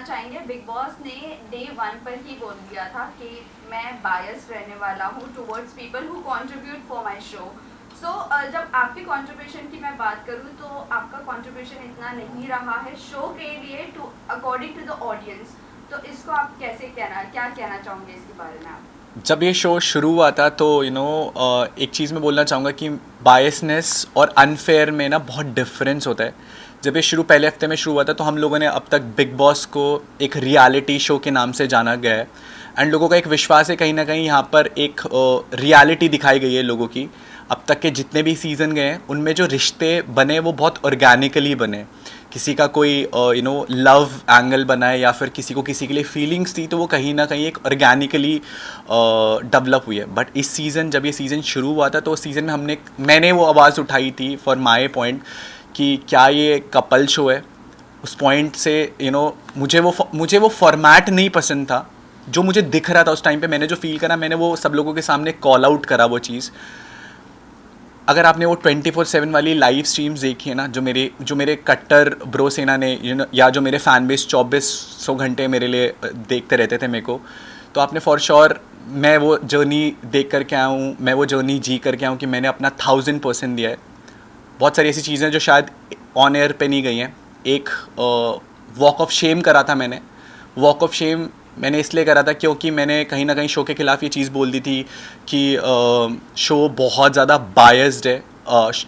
जानना चाहेंगे, big boss ने डे वन पर ही बोल दिया था कि मैं बायस रहने वाला हूँ towards people who contribute for my show. So जब आपके कंट्रीब्यूशन की मैं बात करूँ तो आपका कंट्रीब्यूशन इतना नहीं रहा है शो के लिए to according to the audience. तो इसको आप क्या कहना चाहोगे इसके बारे में आप? जब ये शो शुरू हुआ था तो एक चीज़ मैं बोलना चाहूँगा कि बायसनेस और अनफेयर में ना बहुत डिफरेंस होता है। जब ये शुरू पहले हफ्ते में शुरू हुआ था तो हम लोगों ने अब तक बिग बॉस को एक रियलिटी शो के नाम से जाना गया है एंड लोगों का एक विश्वास है कहीं ना कहीं यहाँ पर एक रियलिटी दिखाई गई है लोगों की। अब तक के जितने भी सीज़न गए हैं उनमें जो रिश्ते बने वो बहुत ऑर्गेनिकली बने। किसी का कोई लव एंगल बना है या फिर किसी को किसी के लिए फीलिंग्स थी तो वो कहीं ना कहीं एक ऑर्गेनिकली डेवलप हुई है। बट इस सीज़न जब ये सीज़न शुरू हुआ था तो उस सीज़न में मैंने वो आवाज़ उठाई थी फॉर माई पॉइंट कि क्या ये कपल शो है। उस पॉइंट से मुझे वो फॉर्मेट नहीं पसंद था जो मुझे दिख रहा था उस टाइम पे। मैंने जो फील करा मैंने वो सब लोगों के सामने कॉल आउट करा वो चीज़। अगर आपने वो 24/7 वाली लाइव स्ट्रीम्स देखी है ना जो मेरे कट्टर ब्रो सेना ने या जो मेरे फ़ैन बेस 2400 घंटे मेरे लिए देखते रहते थे मेरे को, तो आपने फॉर श्योर मैं वो जर्नी देख करके आया हूँ, मैं वो जर्नी जी करके आया हूँ कि मैंने अपना 1000% दिया है। बहुत सारी ऐसी चीज़ें जो शायद ऑन एयर पे नहीं गई हैं। एक वॉक ऑफ शेम करा था मैंने। वॉक ऑफ शेम मैंने इसलिए करा था क्योंकि मैंने कहीं ना कहीं शो के ख़िलाफ़ ये चीज़ बोल दी थी कि शो बहुत ज़्यादा बायस्ड है।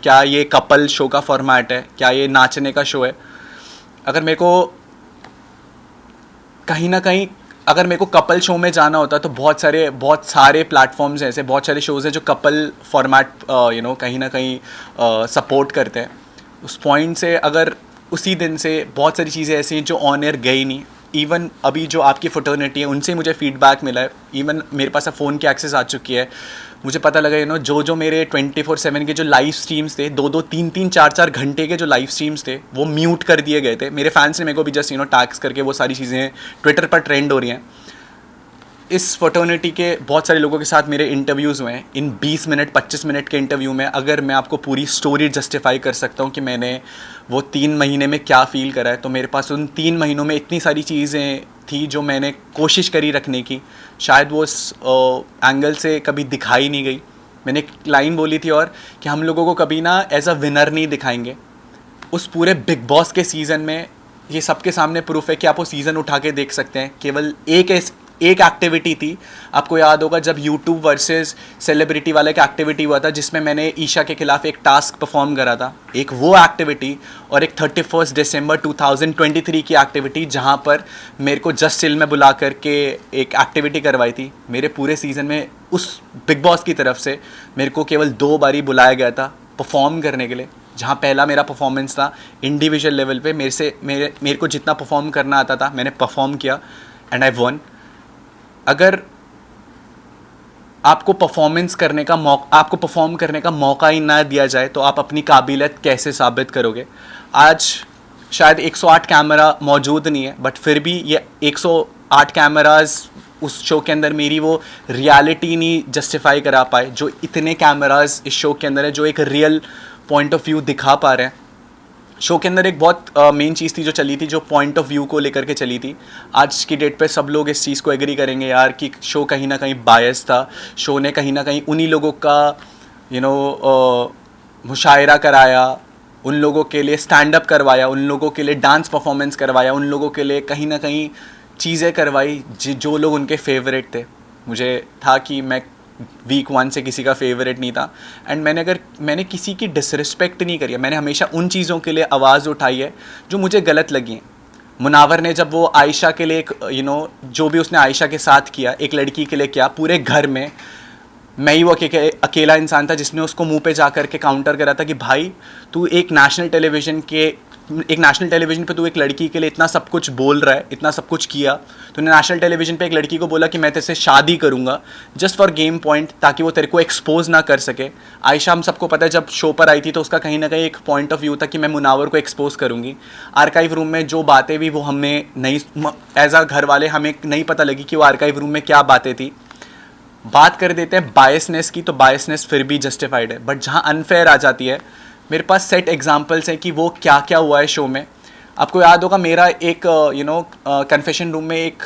क्या ये कपल शो का फॉर्मेट है, क्या ये नाचने का शो है। अगर मेरे को कहीं ना कहीं अगर मेरे को कपल शो में जाना होता तो बहुत सारे प्लेटफॉर्म्स हैं ऐसे, बहुत सारे शोज़ हैं जो कपल फॉर्मेट कहीं ना कहीं सपोर्ट करते हैं। उस पॉइंट से अगर उसी दिन से बहुत सारी चीज़ें ऐसी हैं जो ऑन एयर गई नहीं। इवन अभी जो आपकी फ्रेटर्निटी है उनसे मुझे फीडबैक मिला है। इवन मेरे पास अब फ़ोन की एक्सेस आ चुकी है। मुझे पता लगा जो मेरे 24/7 के जो लाइव स्ट्रीम्स थे, 2-2 3-3 4-4 घंटे के जो लाइव स्ट्रीम्स थे वो म्यूट कर दिए गए थे। मेरे फैंस ने मेरे को भी जस्ट टैग्स करके वो सारी चीज़ें ट्विटर पर ट्रेंड हो रही हैं। इस फ्रेटर्निटी के बहुत सारे लोगों के साथ मेरे इंटरव्यूज़ हुए हैं। इन 20 मिनट 25 मिनट के इंटरव्यू में अगर मैं आपको पूरी स्टोरी जस्टिफाई कर सकता हूँ कि मैंने वो 3 महीने में क्या फ़ील करा है, तो मेरे पास उन 3 महीनों में इतनी सारी चीज़ें थी जो मैंने कोशिश करी रखने की। शायद वो उस एंगल से कभी दिखाई नहीं गई। मैंने एक लाइन बोली थी और कि हम लोगों को कभी ना एज अ विनर नहीं दिखाएंगे। उस पूरे बिग बॉस के सीज़न में ये सबके सामने प्रूफ है कि आप वो सीज़न उठा के देख सकते हैं। केवल एक एक्टिविटी थी, आपको याद होगा जब यूट्यूब वर्सेस सेलिब्रिटी वाला एक एक्टिविटी हुआ था जिसमें मैंने ईशा के खिलाफ एक टास्क परफॉर्म करा था। एक वो एक्टिविटी और एक 31 दिसंबर 2023 की एक्टिविटी जहां पर मेरे को जस्ट चिल में बुला करके एक एक्टिविटी करवाई थी। मेरे पूरे सीज़न में उस बिग बॉस की तरफ से मेरे को केवल 2 बारी बुलाया गया था परफॉर्म करने के लिए। जहाँ पहला मेरा परफॉर्मेंस था इंडिविजुअल लेवल पे, मेरे को जितना परफॉर्म करना आता था मैंने परफॉर्म किया एंड आई वन। अगर आपको परफॉर्म करने का मौका ही ना दिया जाए तो आप अपनी काबिलियत कैसे साबित करोगे। आज शायद 108 कैमरा मौजूद नहीं है बट फिर भी ये 108 कैमराज उस शो के अंदर मेरी वो रियलिटी नहीं जस्टिफाई करा पाए जो इतने कैमराज इस शो के अंदर है, जो एक रियल पॉइंट ऑफ व्यू दिखा पा रहे हैं। शो के अंदर एक बहुत मेन चीज़ थी जो चली थी, जो पॉइंट ऑफ व्यू को लेकर के चली थी। आज की डेट पे सब लोग इस चीज़ को एग्री करेंगे यार कि शो कहीं ना कहीं बायस था। शो ने कहीं ना कहीं उन्हीं लोगों का मुशायरा कराया, उन लोगों के लिए स्टैंड अप करवाया, उन लोगों के लिए डांस परफॉर्मेंस करवाया, उन लोगों के लिए कहीं ना कहीं चीज़ें करवाई जो लोग उनके फेवरेट थे। मुझे था कि मैं वीक 1 से किसी का फेवरेट नहीं था एंड मैंने किसी की डिसरिस्पेक्ट नहीं करी है। मैंने हमेशा उन चीज़ों के लिए आवाज़ उठाई है जो मुझे गलत लगी हैं। मुनावर ने जब वो आयशा के लिए एक जो भी उसने आयशा के साथ किया, एक लड़की के लिए किया, पूरे घर में मैं ही वो अकेला इंसान था जिसने उसको मुंह पे जा कर के काउंटर करा था कि भाई तू एक नेशनल टेलीविज़न पे तू एक लड़की के लिए इतना सब कुछ बोल रहा है, इतना सब कुछ किया। तूने नेशनल टेलीविज़न पे एक लड़की को बोला कि मैं तेरे से शादी करूँगा जस्ट फॉर गेम पॉइंट, ताकि वो तेरे को एक्सपोज ना कर सके। आयशा हम सबको पता है जब शो पर आई थी तो उसका कहीं ना कहीं एक पॉइंट ऑफ व्यू था कि मैं मुनावर को एक्सपोज करूँगी। आर्काइव रूम में जो बातें भी वो हमें नहीं, एज आ घर वाले हमें नहीं पता लगी कि वो आर्काइव रूम में क्या बातें थी। बात कर देते हैं बायसनेस की, तो बायसनेस फिर भी जस्टिफाइड है। बट जहाँ अनफेयर आ जाती है, मेरे पास सेट एग्जांपल्स हैं कि वो क्या क्या हुआ है शो में। आपको याद होगा मेरा एक कन्फेशन रूम में एक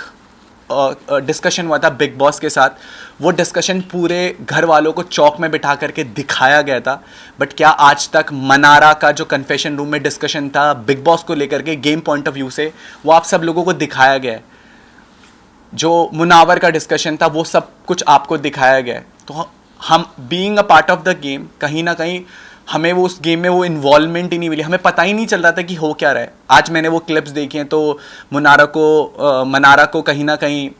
डिस्कशन हुआ था बिग बॉस के साथ। वो डिस्कशन पूरे घर वालों को चौक में बिठा करके दिखाया गया था। बट क्या आज तक मनारा का जो कन्फेशन रूम में डिस्कशन था बिग बॉस को लेकर के गेम पॉइंट ऑफ व्यू से, वो आप सब लोगों को दिखाया गया है? जो मुनावर का डिस्कशन था वो सब कुछ आपको दिखाया गया है। तो हम being a part of the game, कहीं ना कहीं हमें वो उस गेम में वो इन्वॉल्वमेंट ही नहीं मिली, हमें पता ही नहीं चल रहा था कि हो क्या रहा है। आज मैंने वो क्लिप्स देखी हैं तो मनारा को कहीं ना कहीं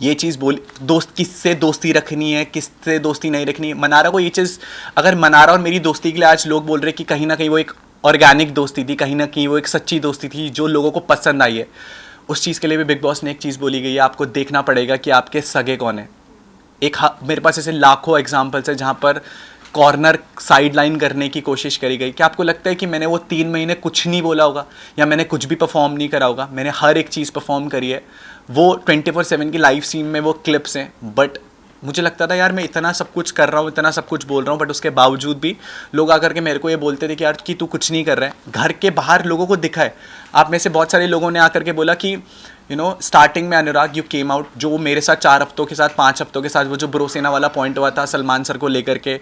ये चीज़ बोली, दोस्त किससे दोस्ती रखनी है, किससे दोस्ती नहीं रखनी है। मनारा को ये चीज़, अगर मनारा और मेरी दोस्ती के लिए आज लोग बोल रहे हैं कि कहीं ना कहीं वो एक ऑर्गेनिक दोस्ती थी, कहीं ना कहीं वो एक सच्ची दोस्ती थी जो लोगों को पसंद आई है, उस चीज़ के लिए भी बिग बॉस ने एक चीज़ बोली गई है, आपको देखना पड़ेगा कि आपके सगे कौन है। मेरे पास ऐसे लाखों एग्जाम्पल्स है जहाँ पर कॉर्नर साइड लाइन करने की कोशिश करी गई। क्या आपको लगता है कि मैंने वो 3 महीने कुछ नहीं बोला होगा या मैंने कुछ भी परफॉर्म नहीं करा होगा? मैंने हर एक चीज़ परफॉर्म करी है। वो 24/7 की लाइव स्ट्रीम में वो क्लिप्स हैं। बट मुझे लगता था यार मैं इतना सब कुछ कर रहा हूँ, इतना सब कुछ बोल रहा हूँ, बट उसके बावजूद भी लोग आकर के मेरे को ये बोलते थे कि यार कि तू कुछ नहीं कर रहा है। घर के बाहर लोगों को दिखा है। आप में से बहुत सारे लोगों ने आकर के बोला कि स्टार्टिंग में अनुराग यू केम आउट, जो मेरे साथ 4 हफ्तों के साथ 5 हफ्तों के साथ वो जो ब्रोसेना वाला पॉइंट हुआ था सलमान सर को लेकर के,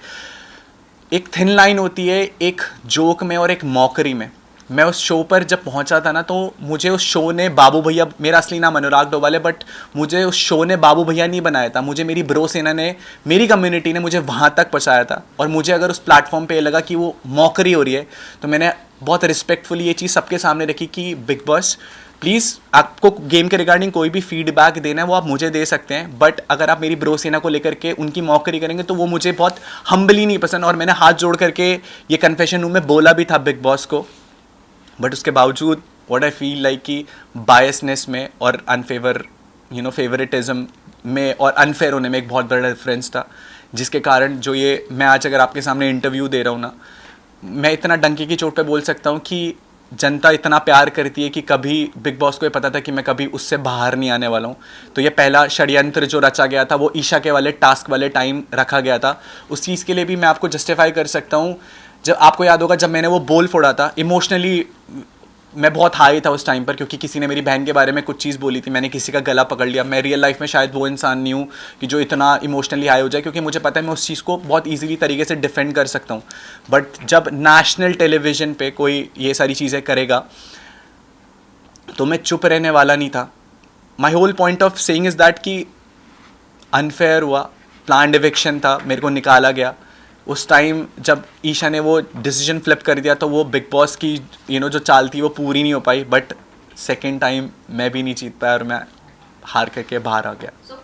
एक थिन लाइन होती है एक जोक में और एक मॉकरी में। मैं उस शो पर जब पहुंचा था ना, तो मुझे उस शो ने बाबू भैया, मेरा असली नाम अनुराग डोभाल है, बट मुझे उस शो ने बाबू भैया नहीं बनाया था, मुझे मेरी ब्रो सेना ने, मेरी कम्युनिटी ने मुझे वहाँ तक पहुँचाया था। और मुझे अगर उस प्लेटफॉर्म पे लगा कि वो मॉकरी हो रही है, तो मैंने बहुत रिस्पेक्टफुली ये चीज़ सबके सामने रखी कि बिग बॉस प्लीज़, आपको गेम के रिगार्डिंग कोई भी फीडबैक देना है वो आप मुझे दे सकते हैं, बट अगर आप मेरी ब्रो सेना को लेकर के उनकी मॉकरी करेंगे तो वो मुझे बहुत हम्बली नहीं पसंद। और मैंने हाथ जोड़ करके ये कन्फेशन रूम में बोला भी था बिग बॉस को, बट उसके बावजूद व्हाट आई फील लाइक कि बायसनेस में और फेवरेटिज्म में और अनफेयर होने में एक बहुत बड़ा डिफरेंस था, जिसके कारण जो ये मैं आज अगर आपके सामने इंटरव्यू दे रहा हूँ ना, मैं इतना डंके की चोट पे बोल सकता हूँ कि जनता इतना प्यार करती है कि कभी बिग बॉस को ये पता था कि मैं कभी उससे बाहर नहीं आने वाला हूँ। तो ये पहला षड्यंत्र जो रचा गया था वो ईशा के वाले टास्क वाले टाइम रखा गया था। उस चीज़ के लिए भी मैं आपको जस्टिफाई कर सकता हूँ। जब आपको याद होगा जब मैंने वो बोल फोड़ा था, इमोशनली मैं बहुत हाई था उस टाइम पर, क्योंकि किसी ने मेरी बहन के बारे में कुछ चीज़ बोली थी, मैंने किसी का गला पकड़ लिया। मैं रियल लाइफ में शायद वो इंसान नहीं हूँ कि जो इतना इमोशनली हाई हो जाए, क्योंकि मुझे पता है मैं उस चीज़ को बहुत ईजीली तरीके से डिफेंड कर सकता हूँ। बट जब नेशनल टेलीविज़न पे कोई ये सारी चीज़ें करेगा तो मैं चुप रहने वाला नहीं था। My whole point of saying is that कि अनफेयर हुआ, प्लान्ड एविक्शन था, मेरे को निकाला गया। उस टाइम जब ईशा ने वो डिसीजन फ्लिप कर दिया तो वो बिग बॉस की जो चाल थी वो पूरी नहीं हो पाई। बट सेकेंड टाइम मैं भी नहीं जीत पाया और मैं हार करके बाहर आ गया। So